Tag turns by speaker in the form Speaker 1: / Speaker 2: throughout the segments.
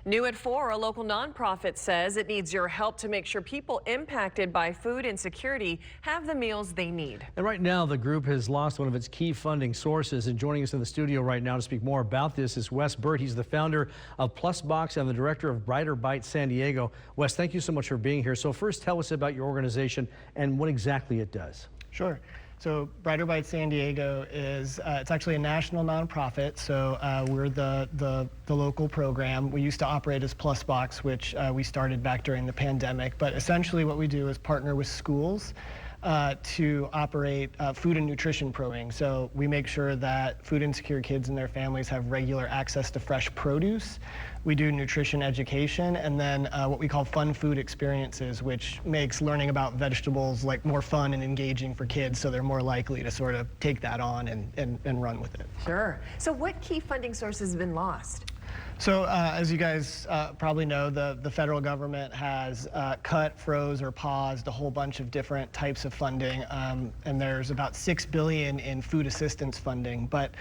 Speaker 1: New at 4, a local nonprofit says it needs your help to make sure people impacted by food insecurity have the meals they need.
Speaker 2: And right now, the group has lost one of its key funding sources. And joining us in the studio right now to speak more about this is Wes Burt. He's the founder of PlusBox and the director of Brighter Bites San Diego. Wes, thank you so much for being here. So first, tell us about your organization and what exactly it does.
Speaker 3: Sure. So Brighter Bites San Diego is, it's actually a national nonprofit. So we're the local program. We used to operate as PlusBox, which we started back during the pandemic. But essentially what we do is partner with schools to operate food and nutrition programming. So we make sure that food insecure kids and their families have regular access to fresh produce. We do nutrition education, and then what we call fun food experiences, which makes learning about vegetables like more fun and engaging for kids, so they're more likely to sort of take that on and run with it.
Speaker 1: Sure. So what key funding sources have been lost?
Speaker 3: So as you guys probably know, the federal government has cut, froze, or paused a whole bunch of different types of funding, and there's about $6 billion in food assistance funding. But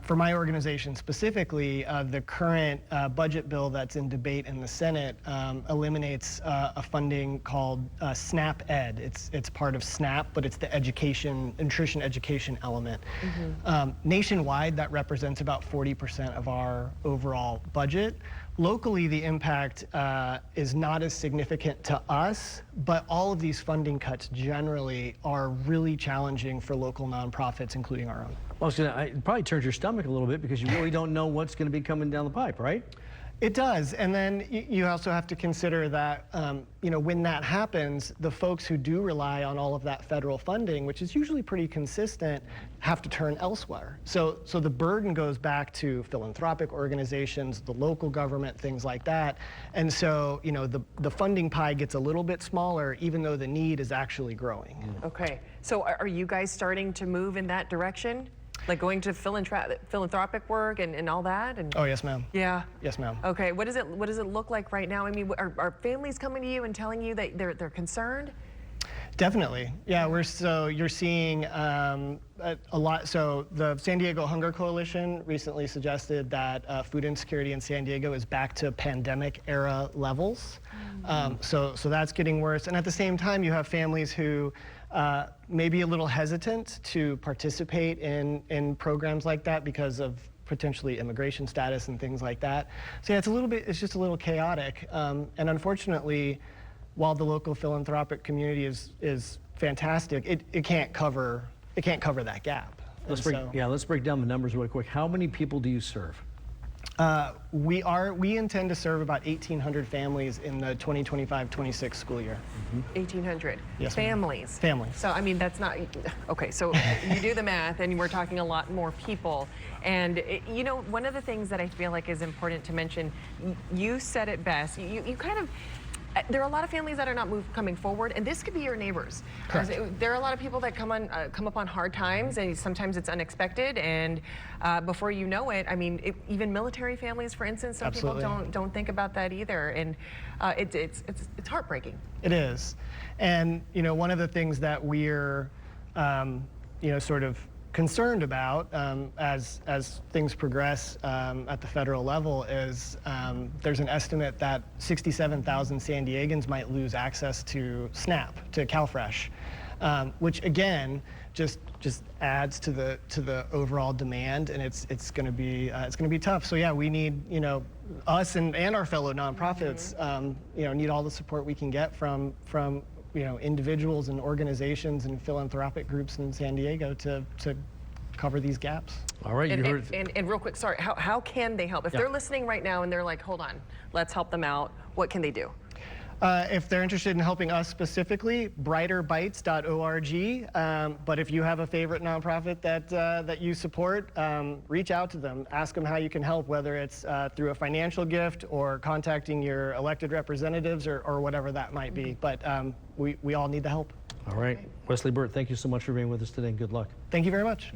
Speaker 3: for my organization specifically, the current budget bill that's in debate in the Senate eliminates a funding called SNAP Ed. It's part of SNAP, but it's the nutrition education element. Nationwide, that represents about 40% of our overall budget. Locally, the impact is not as significant to us, but all of these funding cuts generally are really challenging for local nonprofits, including our own.
Speaker 2: Well, it probably turns your stomach a little bit because you really don't know what's going to be coming down the pipe, right?
Speaker 3: It does, and then you also have to consider that when that happens, the folks who do rely on all of that federal funding, which is usually pretty consistent, have to turn elsewhere. So the burden goes back to philanthropic organizations, the local government, things like that, and so the funding pie gets a little bit smaller, even though the need is actually growing.
Speaker 1: Okay, so are you guys starting to move in that direction? Like going to philanthropic work and all that? And
Speaker 3: oh, yes, ma'am.
Speaker 1: Yeah.
Speaker 3: Yes, ma'am.
Speaker 1: Okay. What does it look like right now? I mean, are families coming to you and telling you that they're concerned?
Speaker 3: Definitely. Yeah. You're seeing a lot. So the San Diego Hunger Coalition recently suggested that food insecurity in San Diego is back to pandemic era levels. So that's getting worse. And at the same time, you have families who may be a little hesitant to participate in programs like that because of potentially immigration status and things like that. So yeah, it's just a little chaotic. And unfortunately, while the local philanthropic community is fantastic, it can't cover that gap.
Speaker 2: Let's break down the numbers really quick. How many people do you serve?
Speaker 3: We intend to serve about 1,800 families in the 2025-26 school year.
Speaker 1: 1,800
Speaker 3: yes,
Speaker 1: families.
Speaker 3: Families.
Speaker 1: So I mean, that's not okay. So you do the math, and we're talking a lot more people. And one of the things that I feel like is important to mention, you said it best. You kind of. There are a lot of families that are not coming forward, and this could be your neighbors. There are a lot of people that come upon hard times, and sometimes it's unexpected. And before you know it, I mean, even military families, for instance, some
Speaker 3: Absolutely.
Speaker 1: people don't think about that either, and it's heartbreaking.
Speaker 3: It is, and one of the things that we're sort of concerned about as things progress at the federal level is there's an estimate that 67,000 San Diegans might lose access to SNAP, to CalFresh, which again just adds to the overall demand, and it's going to be tough. So yeah, we need us and our fellow nonprofits need all the support we can get from individuals and organizations and philanthropic groups in San Diego to cover these gaps.
Speaker 2: All right,
Speaker 1: and real quick, sorry, how can they help? If they're listening right now and they're like, hold on, let's help them out, what can they do?
Speaker 3: If they're interested in helping us specifically, brighterbites.org. But if you have a favorite nonprofit that you support, reach out to them. Ask them how you can help, whether it's through a financial gift or contacting your elected representatives or whatever that might be. But we all need the help.
Speaker 2: All right. Wesley Burt, thank you so much for being with us today, and good luck.
Speaker 3: Thank you very much.